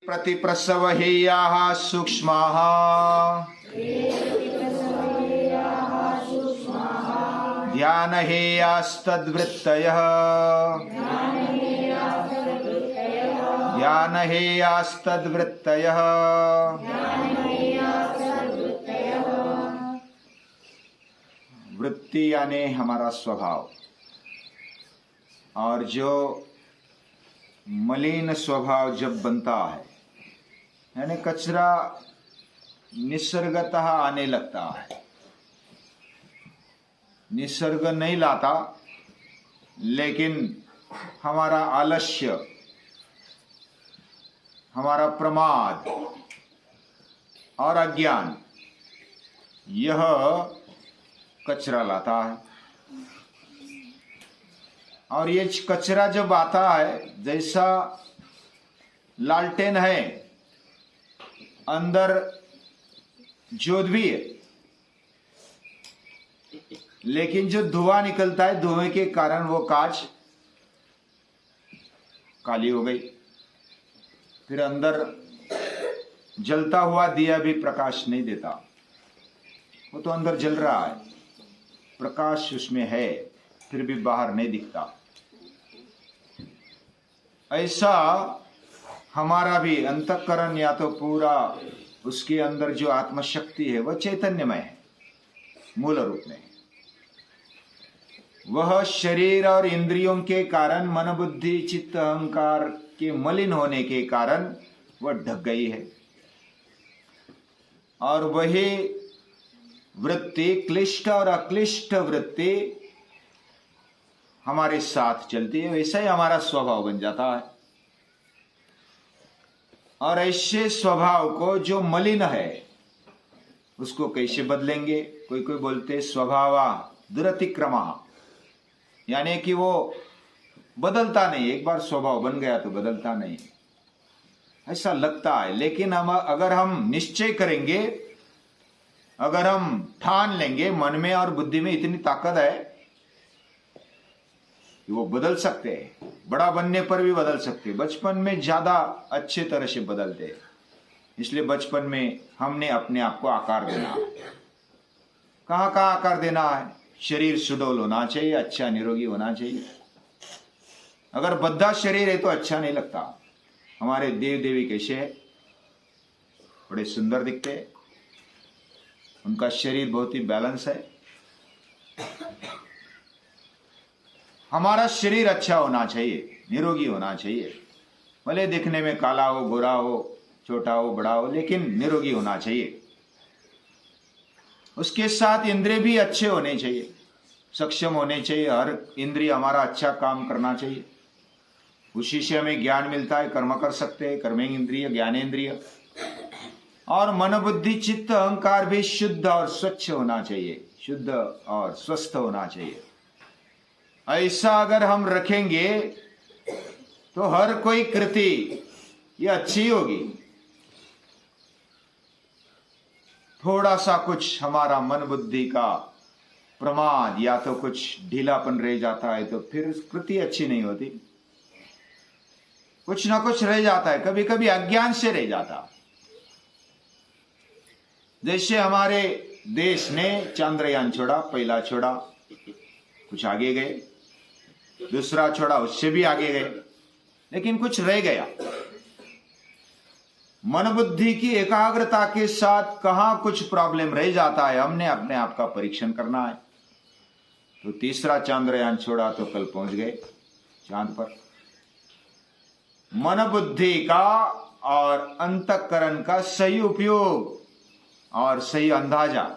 प्रतिप्रसव हेयाः सूक्ष्माः ध्यान हेयास्तद्वृत्तयः ध्यान हेयास्तद्वृत्तयः। वृत्ति यानी हमारा स्वभाव, और जो मलिन स्वभाव जब बनता है यानी कचरा निसर्गतः आने लगता है। निसर्ग नहीं लाता, लेकिन हमारा आलस्य, हमारा प्रमाद और अज्ञान यह कचरा लाता है। और ये कचरा जब आता है, जैसा लालटेन है, अंदर ज्योत भी है, लेकिन जो धुआं निकलता है, धुएं के कारण वो कांच काली हो गई। फिर अंदर जलता हुआ दिया भी प्रकाश नहीं देता, वो तो अंदर जल रहा है, प्रकाश उसमें है, फिर भी बाहर नहीं दिखता। ऐसा हमारा भी अंतःकरण, या तो पूरा उसके अंदर जो आत्मशक्ति है वह चैतन्यमय है, मूल रूप में। वह शरीर और इंद्रियों के कारण, मन बुद्धि चित्त अहंकार के मलिन होने के कारण वह ढक गई है। और वही वृत्ति, क्लिष्ट और अक्लिष्ट वृत्ति हमारे साथ चलती है, वैसा ही हमारा स्वभाव बन जाता है। और ऐसे स्वभाव को जो मलिन है उसको कैसे बदलेंगे? कोई कोई बोलते स्वभावा दुरतिक्रमा, यानी कि वो बदलता नहीं, एक बार स्वभाव बन गया तो बदलता नहीं, ऐसा लगता है। लेकिन अगर हम निश्चय करेंगे, अगर हम ठान लेंगे, मन में और बुद्धि में इतनी ताकत है कि वो बदल सकते हैं, बड़ा बनने पर भी बदल सकते हैं। बचपन में ज्यादा अच्छे तरह से बदलते हैं, इसलिए बचपन में हमने अपने आप को आकार देना है। कहाँ कहाँ आकार देना है? शरीर सुडौल होना चाहिए, अच्छा निरोगी होना चाहिए। अगर बद्धा शरीर है तो अच्छा नहीं लगता। हमारे देव देवी कैसे है? बड़े सुंदर दिखते हैं, उनका शरीर बहुत ही बैलेंस है। हमारा शरीर अच्छा होना चाहिए, निरोगी होना चाहिए, भले दिखने में काला हो, गोरा हो, छोटा हो, बड़ा हो, लेकिन निरोगी होना चाहिए। उसके साथ इंद्रिय भी अच्छे होने चाहिए, सक्षम होने चाहिए। हर इंद्रिय हमारा अच्छा काम करना चाहिए, उसी से हमें ज्ञान मिलता है, कर्म कर सकते हैं, कर्मेंद्रिय, ज्ञानेन्द्रिय। और मन बुद्धि चित्त अहंकार भी शुद्ध और स्वच्छ होना चाहिए, शुद्ध और स्वस्थ होना चाहिए। ऐसा अगर हम रखेंगे तो हर कोई कृति ये अच्छी होगी। थोड़ा सा कुछ हमारा मन बुद्धि का प्रमाद या तो कुछ ढीलापन रह जाता है तो फिर कृति अच्छी नहीं होती। कुछ ना कुछ रह जाता है, कभी कभी अज्ञान से रह जाता। जैसे हमारे देश ने चंद्रयान छोड़ा, पहला छोड़ा, कुछ आगे गए, दूसरा छोड़ा, उससे भी आगे गए, लेकिन कुछ रह गया। मन बुद्धि की एकाग्रता के साथ कहां कुछ प्रॉब्लम रह जाता है, हमने अपने आप का परीक्षण करना है। तो तीसरा चंद्रयान छोड़ा तो कल पहुंच गए चांद पर। मन बुद्धि का और अंतःकरण का सही उपयोग और सही अंदाजा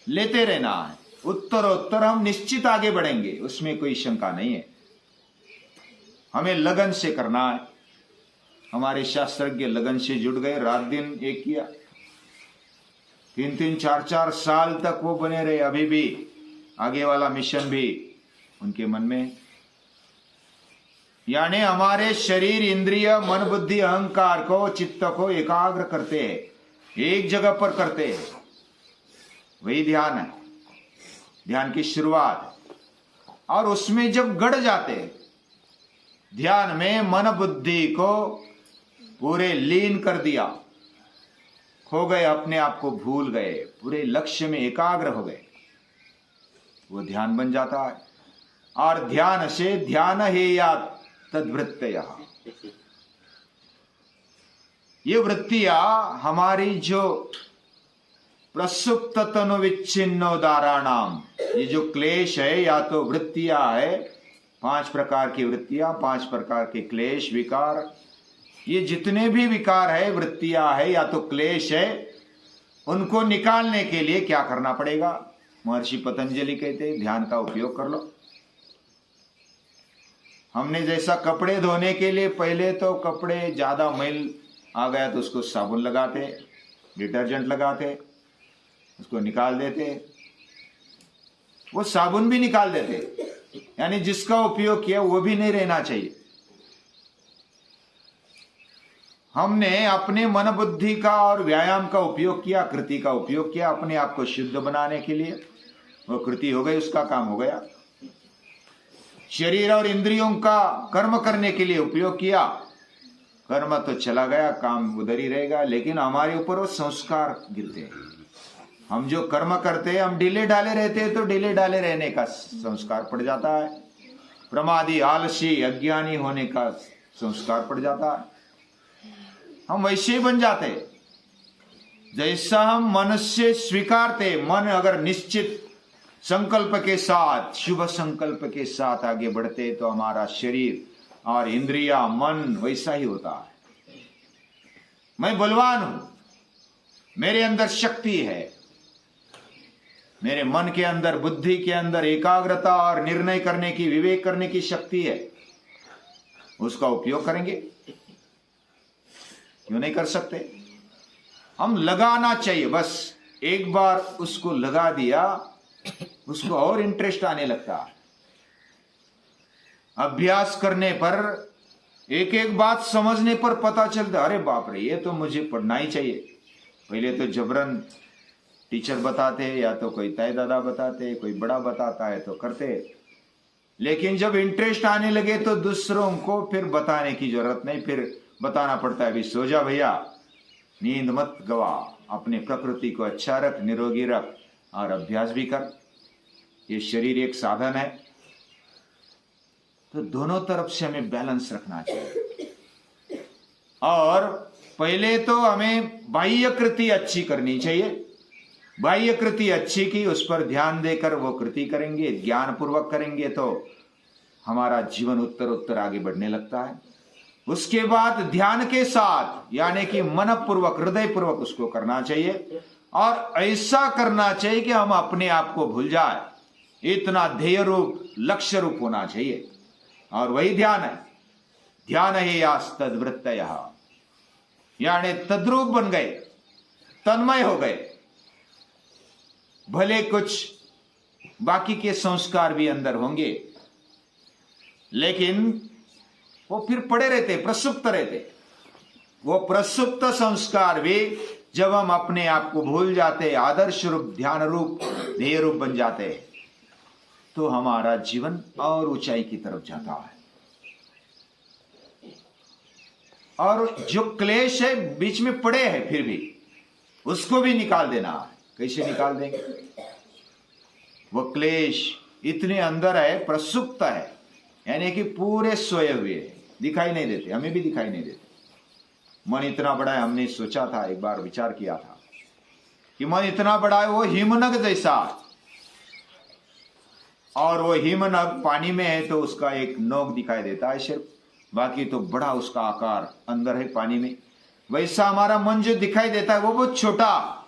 लेते रहना है। उत्तरोत्तर हम निश्चित आगे बढ़ेंगे, उसमें कोई शंका नहीं है। हमें लगन से करना है। हमारे शास्त्रज्ञ लगन से जुड़ गए, रात दिन एक किया, 3-3 4-4 साल तक वो बने रहे। अभी भी आगे वाला मिशन भी उनके मन में। यानी हमारे शरीर, इंद्रिय, मन बुद्धि अहंकार को, चित्त को एकाग्र करते हैं, एक जगह पर करते हैं, वही ध्यान है, ध्यान की शुरुआत। और उसमें जब गड़ जाते ध्यान में, मन बुद्धि को पूरे लीन कर दिया, खो गए, अपने आप को भूल गए, पूरे लक्ष्य में एकाग्र हो गए, वो ध्यान बन जाता है। और ध्यान से ध्यान हेया तद्वृत्तयः, ये वृत्तियां हमारी जो प्रसुप्त तनु विच्छिन्नोदाराणाम, ये जो क्लेश है या तो वृत्तियां है, 5 प्रकार की वृत्तियां, 5 प्रकार के क्लेश विकार, ये जितने भी विकार है, वृत्तियां है या तो क्लेश है, उनको निकालने के लिए क्या करना पड़ेगा? महर्षि पतंजलि कहते हैं ध्यान का उपयोग कर लो। हमने जैसा कपड़े धोने के लिए पहले तो कपड़े ज्यादा मैल आ गया तो उसको साबुन लगाते, डिटर्जेंट लगाते, उसको निकाल देते, वो साबुन भी निकाल देते, यानी जिसका उपयोग किया वो भी नहीं रहना चाहिए। हमने अपने मन बुद्धि का और व्यायाम का उपयोग किया, कृति का उपयोग किया अपने आप को शुद्ध बनाने के लिए, वो कृति हो गई, उसका काम हो गया। शरीर और इंद्रियों का कर्म करने के लिए उपयोग किया, कर्म तो चला गया, काम उधर ही रहेगा, लेकिन हमारे ऊपर वो संस्कार गिरते हैं। हम जो कर्म करते हैं, हम ढीले ढाले रहते हैं तो ढीले ढाले रहने का संस्कार पड़ जाता है, प्रमादी आलसी अज्ञानी होने का संस्कार पड़ जाता है, हम वैसे ही बन जाते। जैसा हम मन से स्वीकारते, मन अगर निश्चित संकल्प के साथ, शुभ संकल्प के साथ आगे बढ़ते तो हमारा शरीर और इंद्रिया मन वैसा ही होता है। मैं बलवान हूं, मेरे अंदर शक्ति है, मेरे मन के अंदर, बुद्धि के अंदर एकाग्रता और निर्णय करने की, विवेक करने की शक्ति है, उसका उपयोग करेंगे, क्यों नहीं कर सकते? हम लगाना चाहिए, बस एक बार उसको लगा दिया, उसको और इंटरेस्ट आने लगता है। अभ्यास करने पर, एक एक बात समझने पर पता चलता, अरे बाप रे, ये तो मुझे पढ़ना ही चाहिए। पहले तो जबरन टीचर बताते, या तो कोई ताई दादा बताते, कोई बड़ा बताता है तो करते, लेकिन जब इंटरेस्ट आने लगे तो दूसरों को फिर बताने की जरूरत नहीं, फिर बताना पड़ता है, अभी सो जा भैया, नींद मत गवा, अपने प्रकृति को अच्छा रख, निरोगी रख और अभ्यास भी कर। ये शरीर एक साधन है, तो दोनों तरफ से हमें बैलेंस रखना चाहिए। और पहले तो हमें बाह्य कृति अच्छी करनी चाहिए, बाह्य कृति अच्छी की, उस पर ध्यान देकर वो कृति करेंगे, ज्ञान पूर्वक करेंगे तो हमारा जीवन उत्तर उत्तर आगे बढ़ने लगता है। उसके बाद ध्यान के साथ, यानी कि मन पूर्वक, हृदय पूर्वक उसको करना चाहिए, और ऐसा करना चाहिए कि हम अपने आप को भूल जाए, इतना ध्येय रूप, लक्ष्य रूप होना चाहिए, और वही ध्यान है। ध्यान है यास तद्वृत्तयः, यानी तद्रूप बन गए, तन्मय हो गए, भले कुछ बाकी के संस्कार भी अंदर होंगे, लेकिन वो फिर पड़े रहते, प्रसुप्त रहते। वो प्रसुप्त संस्कार भी जब हम अपने आप को भूल जाते, आदर्श रूप, ध्यान रूप, ध्येय रूप बन जाते, तो हमारा जीवन और ऊंचाई की तरफ जाता है। और जो क्लेश है बीच में पड़े हैं, फिर भी उसको भी निकाल देना है। कैसे निकाल देंगे? वो क्लेश इतने अंदर है, प्रसुप्त है, यानी कि पूरे सोए हुए, दिखाई नहीं देते, हमें भी दिखाई नहीं देते। मन इतना बड़ा है, हमने सोचा था, एक बार विचार किया था कि मन इतना बड़ा है, वो हिमनग जैसा, और वो हिमनग पानी में है तो उसका एक नोक दिखाई देता है सिर्फ, बाकी तो बड़ा उसका आकार अंदर है पानी में। वैसा हमारा मन जो दिखाई देता है वो बहुत छोटा,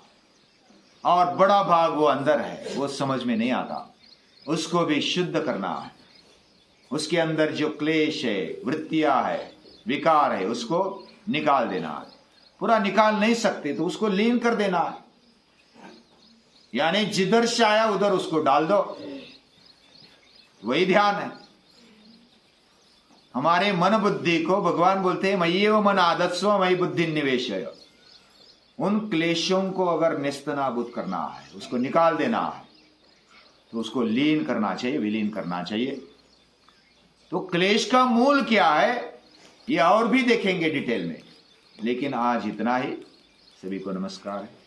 और बड़ा भाग वो अंदर है, वो समझ में नहीं आता। उसको भी शुद्ध करना है, उसके अंदर जो क्लेश है, वृत्तियां है, विकार है, उसको निकाल देना है। पूरा निकाल नहीं सकते तो उसको लीन कर देना है, यानी जिधर से आया उधर उसको डाल दो, वही ध्यान है। हमारे मन बुद्धि को भगवान बोलते हैं मय्येव मन आदत्स्व मयि बुद्धि निवेशय। उन क्लेशों को अगर नेस्तनाबूद करना है, उसको निकाल देना है, तो उसको लीन करना चाहिए, विलीन करना चाहिए। तो क्लेश का मूल क्या है, ये और भी देखेंगे डिटेल में। लेकिन आज इतना ही। सभी को नमस्कार है।